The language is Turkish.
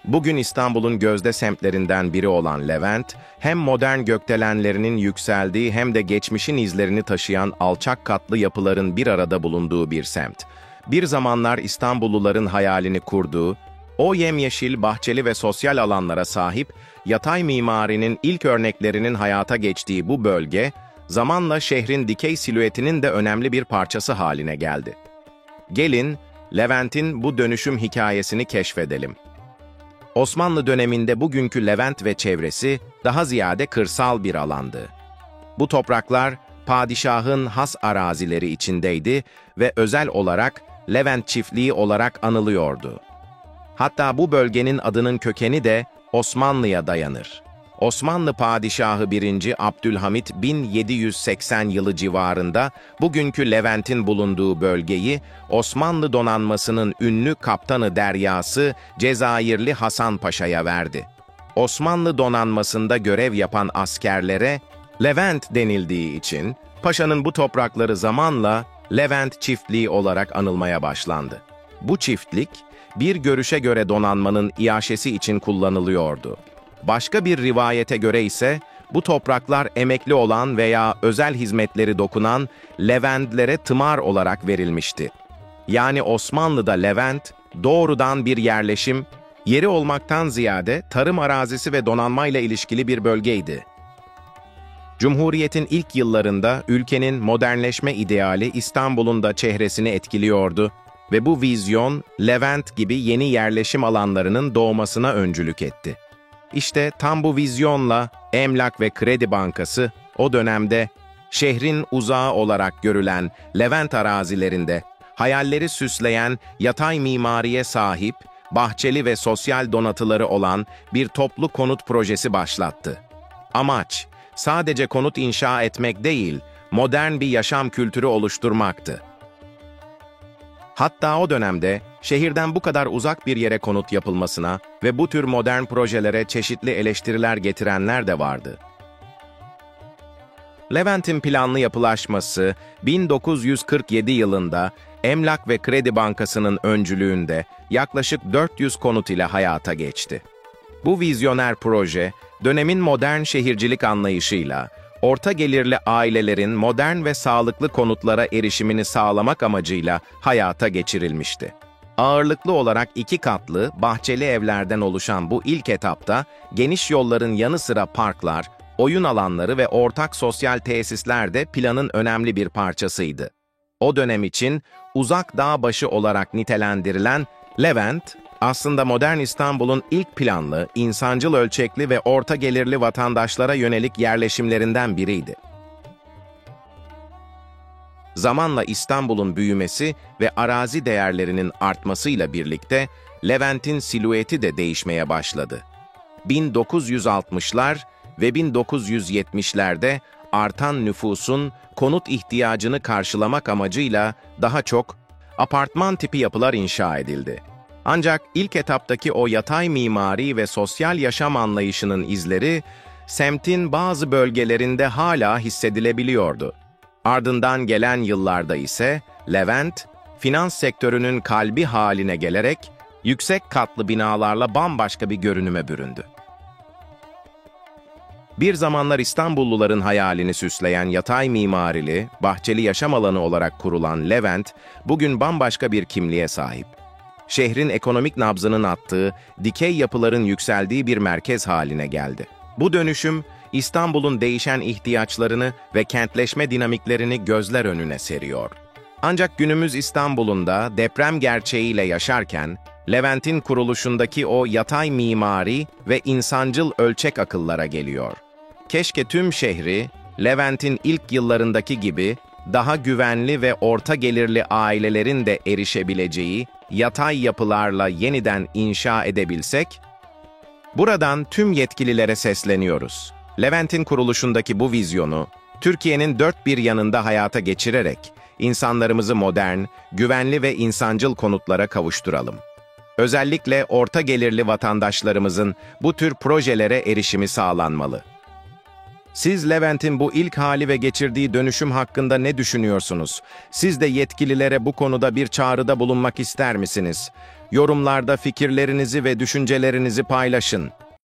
Bugün İstanbul'un gözde semtlerinden biri olan Levent, hem modern gökdelenlerinin yükseldiği hem de geçmişin izlerini taşıyan alçak katlı yapıların bir arada bulunduğu bir semt. Bir zamanlar İstanbulluların hayalini kurduğu, o yemyeşil, bahçeli ve sosyal alanlara sahip, yatay mimarinin ilk örneklerinin hayata geçtiği bu bölge, zamanla şehrin dikey silüetinin de önemli bir parçası haline geldi. Gelin, Levent'in bu dönüşüm hikayesini keşfedelim. Osmanlı döneminde bugünkü Levent ve çevresi daha ziyade kırsal bir alandı. Bu topraklar padişahın has arazileri içindeydi ve özel olarak Levent Çiftliği olarak anılıyordu. Hatta bu bölgenin adının kökeni de Osmanlı'ya dayanır. Osmanlı Padişahı 1. Abdülhamit 1780 yılı civarında bugünkü Levent'in bulunduğu bölgeyi Osmanlı donanmasının ünlü kaptanı deryası Cezayirli Hasan Paşa'ya verdi. Osmanlı donanmasında görev yapan askerlere Levent denildiği için paşanın bu toprakları zamanla Levent Çiftliği olarak anılmaya başlandı. Bu çiftlik bir görüşe göre donanmanın iaşesi için kullanılıyordu. Başka bir rivayete göre ise bu topraklar emekli olan veya özel hizmetleri dokunan Leventlere tımar olarak verilmişti. Yani Osmanlı'da Levent doğrudan bir yerleşim yeri olmaktan ziyade tarım arazisi ve donanmayla ilişkili bir bölgeydi. Cumhuriyet'in ilk yıllarında ülkenin modernleşme ideali İstanbul'un da çehresini etkiliyordu ve bu vizyon Levent gibi yeni yerleşim alanlarının doğmasına öncülük etti. İşte tam bu vizyonla Emlak ve Kredi Bankası o dönemde şehrin uzağı olarak görülen Levent arazilerinde hayalleri süsleyen yatay mimariye sahip, bahçeli ve sosyal donatıları olan bir toplu konut projesi başlattı. Amaç, sadece konut inşa etmek değil, modern bir yaşam kültürü oluşturmaktı. Hatta o dönemde şehirden bu kadar uzak bir yere konut yapılmasına ve bu tür modern projelere çeşitli eleştiriler getirenler de vardı. Levent'in planlı yapılaşması 1947 yılında Emlak ve Kredi Bankası'nın öncülüğünde yaklaşık 400 konut ile hayata geçti. Bu vizyoner proje, dönemin modern şehircilik anlayışıyla orta gelirli ailelerin modern ve sağlıklı konutlara erişimini sağlamak amacıyla hayata geçirilmişti. Ağırlıklı olarak 2 katlı, bahçeli evlerden oluşan bu ilk etapta geniş yolların yanı sıra parklar, oyun alanları ve ortak sosyal tesisler de planın önemli bir parçasıydı. O dönem için uzak dağ başı olarak nitelendirilen Levent, aslında modern İstanbul'un ilk planlı, insancıl ölçekli ve orta gelirli vatandaşlara yönelik yerleşimlerinden biriydi. Zamanla İstanbul'un büyümesi ve arazi değerlerinin artmasıyla birlikte Levent'in silüeti de değişmeye başladı. 1960'lar ve 1970'lerde artan nüfusun konut ihtiyacını karşılamak amacıyla daha çok apartman tipi yapılar inşa edildi. Ancak ilk etaptaki o yatay mimari ve sosyal yaşam anlayışının izleri, semtin bazı bölgelerinde hala hissedilebiliyordu. Ardından gelen yıllarda ise Levent, finans sektörünün kalbi haline gelerek yüksek katlı binalarla bambaşka bir görünüme büründü. Bir zamanlar İstanbulluların hayalini süsleyen yatay mimarili, bahçeli yaşam alanı olarak kurulan Levent, bugün bambaşka bir kimliğe sahip. Şehrin ekonomik nabzının attığı, dikey yapıların yükseldiği bir merkez haline geldi. Bu dönüşüm, İstanbul'un değişen ihtiyaçlarını ve kentleşme dinamiklerini gözler önüne seriyor. Ancak günümüz İstanbul'unda deprem gerçeğiyle yaşarken, Levent'in kuruluşundaki o yatay mimari ve insancıl ölçek akıllara geliyor. Keşke tüm şehri, Levent'in ilk yıllarındaki gibi, daha güvenli ve orta gelirli ailelerin de erişebileceği yatay yapılarla yeniden inşa edebilsek, buradan tüm yetkililere sesleniyoruz. Levent'in kuruluşundaki bu vizyonu, Türkiye'nin dört bir yanında hayata geçirerek, insanlarımızı modern, güvenli ve insancıl konutlara kavuşturalım. Özellikle orta gelirli vatandaşlarımızın bu tür projelere erişimi sağlanmalı. Siz Levent'in bu ilk hali ve geçirdiği dönüşüm hakkında ne düşünüyorsunuz? Siz de yetkililere bu konuda bir çağrıda bulunmak ister misiniz? Yorumlarda fikirlerinizi ve düşüncelerinizi paylaşın.